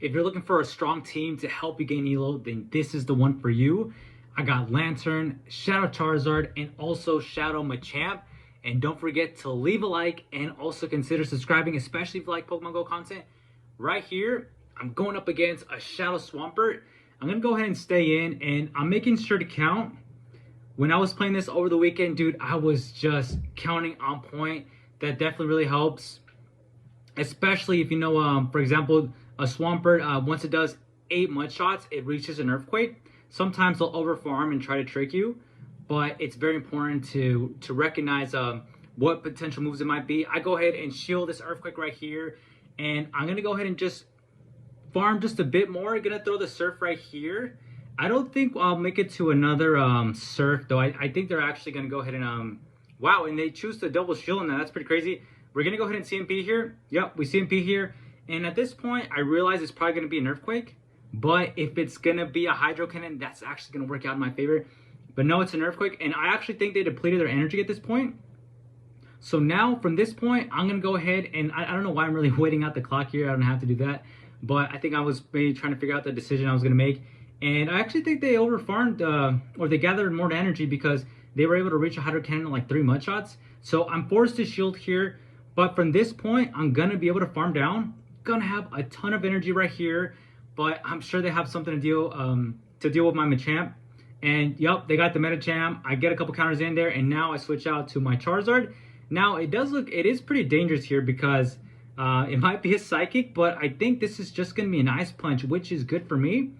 If you're looking for a strong team to help you gain ELO, then this is the one for you. I got Lantern, Shadow Charizard, and also Shadow Machamp. And don't forget to leave a like and also consider subscribing, especially if you like Pokemon Go content. Right here, I'm going up against a Shadow Swampert. I'm going to go ahead and stay in, and I'm making sure to count. When I was playing this over the weekend, dude, I was just counting on point. That definitely really helps. Especially if you know, for example, a Swampert, once it does 8 mud shots, it reaches an Earthquake. Sometimes they'll overfarm and try to trick you, but it's very important to recognize what potential moves it might be. I go ahead and shield this Earthquake right here, and I'm going to go ahead and just farm just a bit more. I'm going to throw the Surf right here. I don't think I'll make it to another Surf, though. I think they're actually going to go ahead and... wow, and they choose to double shield on that. That's pretty crazy. We're going to go ahead and CMP here. Yep, we CMP here. And at this point, I realize it's probably going to be an Earthquake. But if it's going to be a Hydro Cannon, that's actually going to work out in my favor. But no, it's an Earthquake. And I actually think they depleted their energy at this point. So now, from this point, I'm going to go ahead and... I don't know why I'm really waiting out the clock here. I don't have to do that. But I think I was maybe trying to figure out the decision I was going to make. And I actually think they overfarmed, or they gathered more energy because they were able to reach a Hydro Cannon in like 3 mud shots. So I'm forced to shield here. But from this point, I'm going to be able to farm down. Going to have a ton of energy right here. But I'm sure they have something to deal with my Machamp. And yep, they got the Metacham. I get a couple counters in there. And now I switch out to my Charizard. Now, it is pretty dangerous here because it might be a Psychic. But I think this is just going to be an Ice Punch, which is good for me.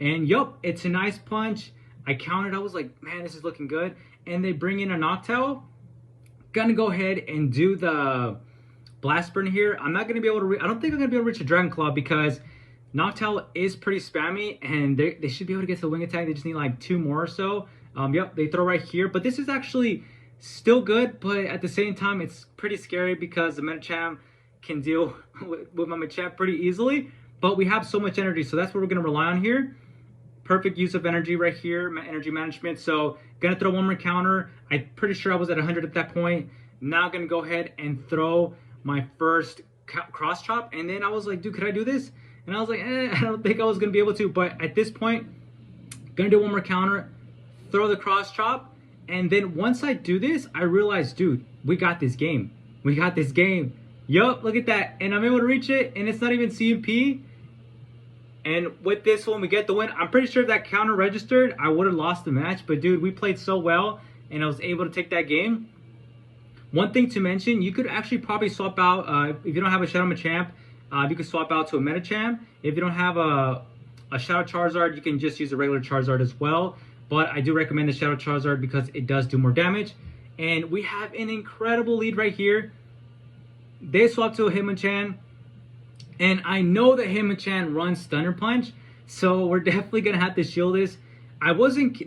And yup, it's an Ice Punch. I counted. I was like, man, this is looking good. And they bring in a Noctowl. Gonna go ahead and do the Blast Burn here. I'm not gonna be able to. I don't think I'm gonna be able to reach a Dragon Claw because Noctowl is pretty spammy, and they should be able to get to the Wing Attack. They just need like 2 more or so. Yep, they throw right here. But this is actually still good. But at the same time, it's pretty scary because the Metacham can deal with my Machamp pretty easily. But we have so much energy, so that's what we're gonna rely on here. Perfect use of energy right here, energy management. So gonna throw 1 more counter. I'm pretty sure I was at 100 at that point. Now gonna go ahead and throw my first cross chop. And then I was like, dude, could I do this? And I was like, I don't think I was gonna be able to. But at this point, gonna do 1 more counter, throw the cross chop. And then once I do this, I realized, dude, we got this game. We got this game. Yup, look at that. And I'm able to reach it, and it's not even CMP. And with this one, we get the win. I'm pretty sure if that counter registered, I would have lost the match. But, dude, we played so well, and I was able to take that game. One thing to mention, you could actually probably swap out, if you don't have a Shadow Machamp, you could swap out to a Metacham. If you don't have a Shadow Charizard, you can just use a regular Charizard as well. But I do recommend the Shadow Charizard because it does do more damage. And we have an incredible lead right here. They swap to a Hitmonchan. And I know that Hitmonchan runs Thunder Punch, so we're definitely gonna have to shield this.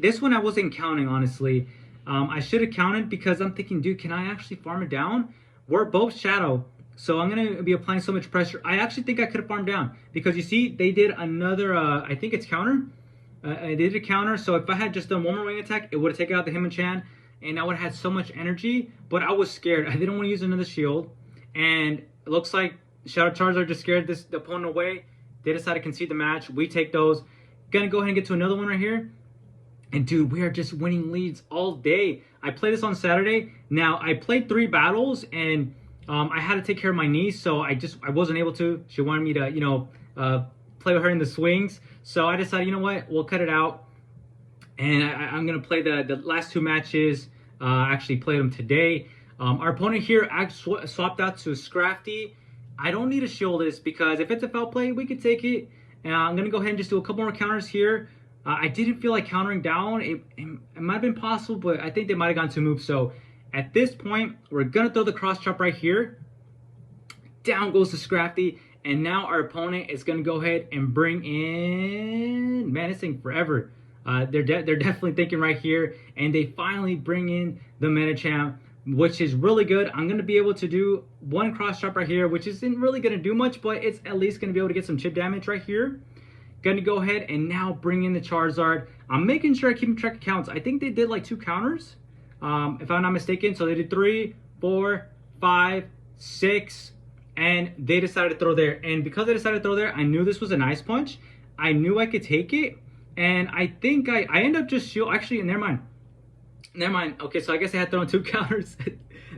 This one I wasn't counting, honestly. I should have counted because I'm thinking, dude, can I actually farm it down? We're both Shadow, so I'm gonna be applying so much pressure. I actually think I could have farmed down because you see, they did another. I think it's counter. They did a counter, so if I had just done 1 more Wing Attack, it would have taken out the Hitmonchan, and I would have had so much energy. But I was scared. I didn't want to use another shield, and it looks like Shadow Charizard just scared the opponent away. They decided to concede the match. We take those. Gonna go ahead and get to another one right here. And dude, we are just winning leads all day. I played this on Saturday. Now, I played 3 battles, and I had to take care of my niece, so I wasn't able to. She wanted me to, play with her in the swings. So I decided, you know what, we'll cut it out. And I'm gonna play the last 2 matches. Actually played them today. Our opponent here swapped out to Scrafty. I don't need to shield this because if it's a foul play, we could take it. And I'm going to go ahead and just do a couple more counters here. I didn't feel like countering down. It might have been possible, but I think they might have gone to move. So at this point, we're going to throw the cross chop right here. Down goes the Scrafty. And now our opponent is going to go ahead and bring in... Man, it's taking forever. They're definitely thinking right here. And they finally bring in the Metacham, which is really good. I'm going to be able to do 1 cross chop right here, which isn't really going to do much, but it's at least going to be able to get some chip damage right here. Going to go ahead and now bring in the Charizard. I'm making sure I keep track of counts. I think they did like 2 counters, if I'm not mistaken. So they did 3, 4, 5, 6, and they decided to throw there. And because they decided to throw there, I knew this was an ice punch. I knew I could take it, and I think I ended up just shield. Actually, never mind. Never mind. Okay, so I guess I had thrown 2 counters.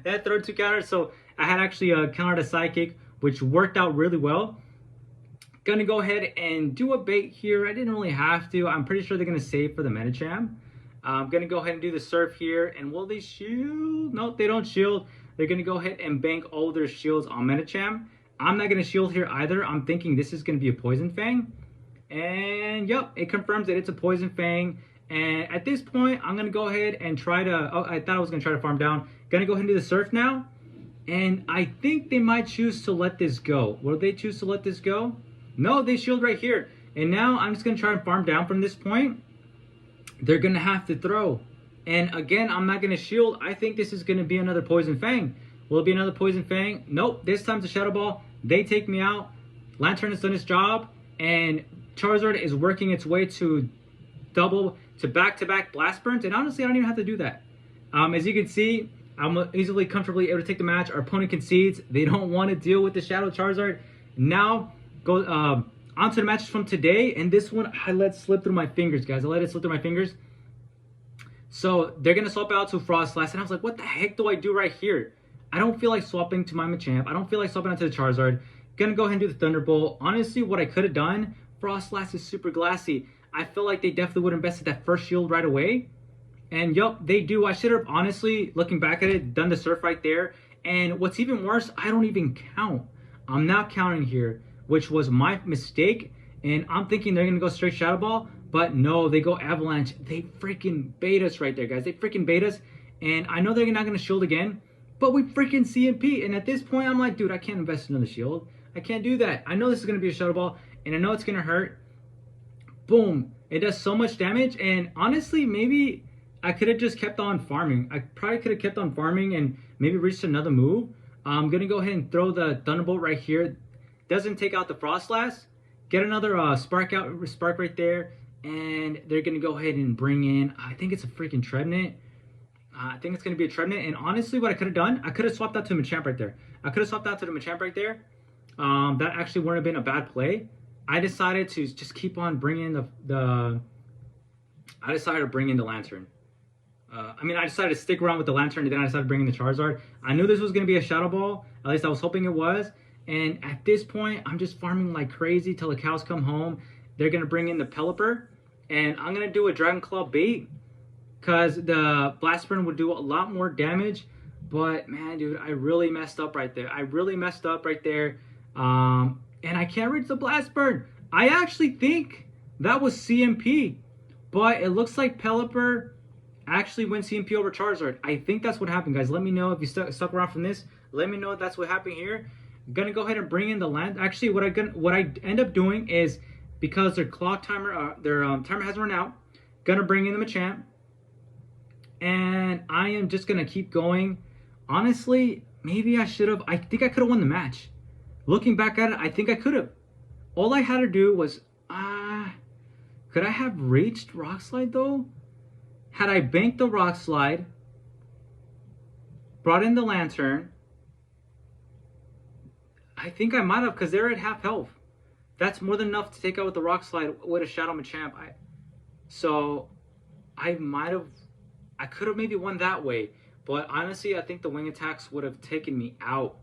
They had thrown 2 counters, so I had actually countered a sidekick, which worked out really well. Gonna go ahead and do a bait here. I didn't really have to. I'm pretty sure they're gonna save for the Medicham. I'm gonna go ahead and do the surf here. And will they shield? No, they don't shield. They're gonna go ahead and bank all their shields on Medicham. I'm not gonna shield here either. I'm thinking this is gonna be a Poison Fang. And yep, it confirms that it's a Poison Fang. And at this point, I'm gonna go ahead and try to, oh, I thought I was gonna try to farm down. Gonna go ahead and do the surf now. And I think they might choose to let this go. Will they choose to let this go? No, they shield right here. And now I'm just going to try and farm down from this point. They're going to have to throw. And again, I'm not going to shield. I think this is going to be another Poison Fang. Will it be another Poison Fang? Nope. This time's a Shadow Ball. They take me out. Lantern has done its job. And Charizard is working its way to back-to-back Blast Burns. And honestly, I don't even have to do that. As you can see, I'm easily, comfortably able to take the match. Our opponent concedes. They don't want to deal with the Shadow Charizard. Now, go onto the matches from today, and this one I let slip through my fingers, guys. I let it slip through my fingers. So they're gonna swap out to Frostlass, and I was like, what the heck do I do right here? I don't feel like swapping to my Machamp. I don't feel like swapping out to the Charizard. Gonna go ahead and do the Thunderbolt. Honestly, what I could have done, Frostlass is super glassy. I feel like they definitely would have invested that first shield right away. And yup, they do. I should have, honestly, looking back at it, done the surf right there. And what's even worse, I don't even count. I'm not counting here, which was my mistake. And I'm thinking they're going to go straight Shadow Ball. But no, they go Avalanche. They freaking bait us right there, guys. They freaking bait us. And I know they're not going to shield again. But we freaking CMP. And at this point, I'm like, dude, I can't invest in another shield. I can't do that. I know this is going to be a Shadow Ball. And I know it's going to hurt. Boom. It does so much damage. And honestly, maybe I could have just kept on farming. I probably could have kept on farming and maybe reached another move. I'm going to go ahead and throw the Thunderbolt right here. Doesn't take out the Frostlass. Get another spark right there. And they're going to go ahead and bring in, I think it's a freaking Trevenant. I think it's going to be a Trevenant. And honestly, what I could have done, I could have swapped out to Machamp right there. That actually wouldn't have been a bad play. I decided to just keep on bringing I decided to bring in the Lantern. I decided to stick around with the Lantern, and then I decided to bring in the Charizard. I knew this was going to be a Shadow Ball. At least I was hoping it was. And at this point, I'm just farming like crazy till the cows come home. They're going to bring in the Pelipper. And I'm going to do a Dragon Claw bait, because the Blast Burn would do a lot more damage. But, man, dude, I really messed up right there. And I can't reach the Blast Burn. I actually think that was CMP. But it looks like Pelipper actually went CMP over Charizard. I think that's what happened, guys. Let me know if you stuck around from this. Let me know if that's what happened here. I'm gonna go ahead and bring in the land. Actually, what I end up doing is, because their clock timer, timer hasn't run out, gonna bring in the Machamp, and I am just gonna keep going. Honestly, maybe I should have. I think I could have won the match. Looking back at it, I think I could have. All I had to do was, could I have reached Rock Slide though? Had I banked the Rock Slide, brought in the Lantern, I think I might have, because they're at half health. That's more than enough to take out with the Rock Slide with a Shadow Machamp. So I could have maybe won that way. But honestly, I think the wing attacks would have taken me out.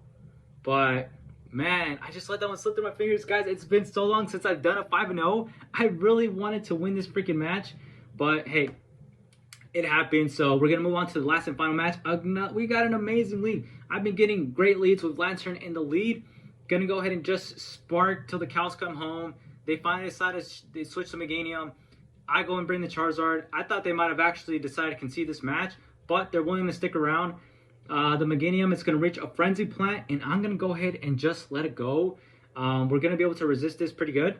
But man, I just let that one slip through my fingers. Guys, it's been so long since I've done a 5-0. I really wanted to win this freaking match. But hey, it happened. So we're going to move on to the last and final match. We got an amazing lead. I've been getting great leads with Lantern in the lead. Going to go ahead and just spark till the cows come home. They finally decided they switch to Meganium. I go and bring the Charizard. I thought they might have actually decided to concede this match, but they're willing to stick around. The Meganium is going to reach a Frenzy Plant, and I'm going to go ahead and just let it go. We're going to be able to resist this pretty good.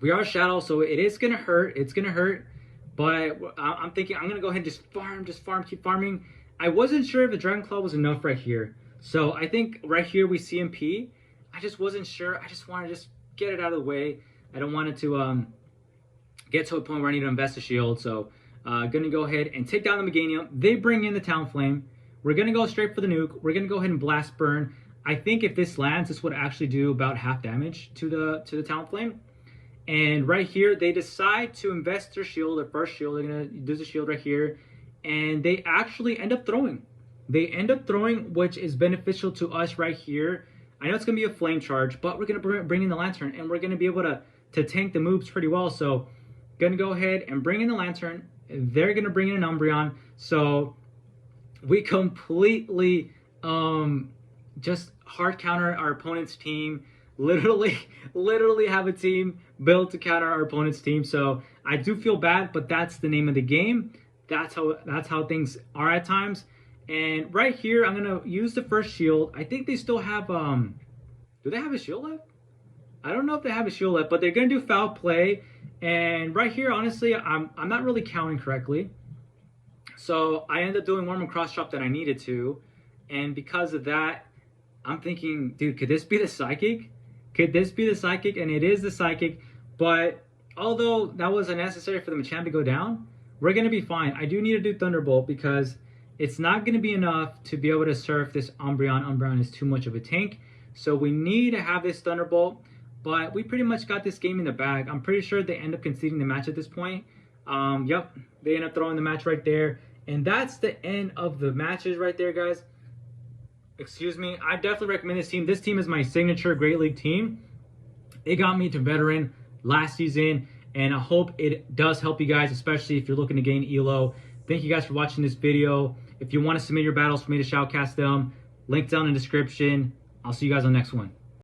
We are Shadow, so it is going to hurt. It's going to hurt. But I'm thinking I'm going to go ahead and just farm, keep farming. I wasn't sure if the Dragon Claw was enough right here. So I think right here we CMP. I just wasn't sure. I just wanted to just get it out of the way. I don't want it to get to a point where I need to invest a shield. So going to go ahead and take down the Meganium. They bring in the Talonflame. We're going to go straight for the nuke. We're going to go ahead and Blast Burn. I think if this lands, this would actually do about half damage to the Talonflame. And right here, they decide to invest their shield, their first shield. They're gonna do the shield right here, and they actually end up throwing. They end up throwing, which is beneficial to us right here. I know it's gonna be a flame charge, but we're gonna bring in the Lantern, and we're gonna be able to tank the moves pretty well. So, gonna go ahead and bring in the Lantern. They're gonna bring in an Umbreon. So, we completely just hard counter our opponent's team. Literally have a team built to counter our opponent's team. So I do feel bad, but that's the name of the game. That's how things are at times. And right here, I'm gonna use the first shield. I think they still have do they have a shield left? I don't know if they have a shield left, but they're gonna do foul play. And right here, honestly, I'm not really counting correctly. So I ended up doing one more cross chop that I needed to. And because of that, I'm thinking, dude, could this be the Psychic? Could this be the Psychic? And it is the Psychic. But although that was unnecessary for the Machamp to go down, we're going to be fine. I do need to do Thunderbolt because it's not going to be enough to be able to surf this Umbreon. Umbreon is too much of a tank. So we need to have this Thunderbolt. But we pretty much got this game in the bag. I'm pretty sure they end up conceding the match at this point. Yep, they end up throwing the match right there. And that's the end of the matches right there, guys. Excuse me. I definitely recommend this team. This team is my signature Great League team. It got me to veteran last season, and I hope it does help you guys, especially if you're looking to gain ELO. Thank you guys for watching this video. If you want to submit your battles for me to shoutcast them, link down in the description. I'll see you guys on the next one.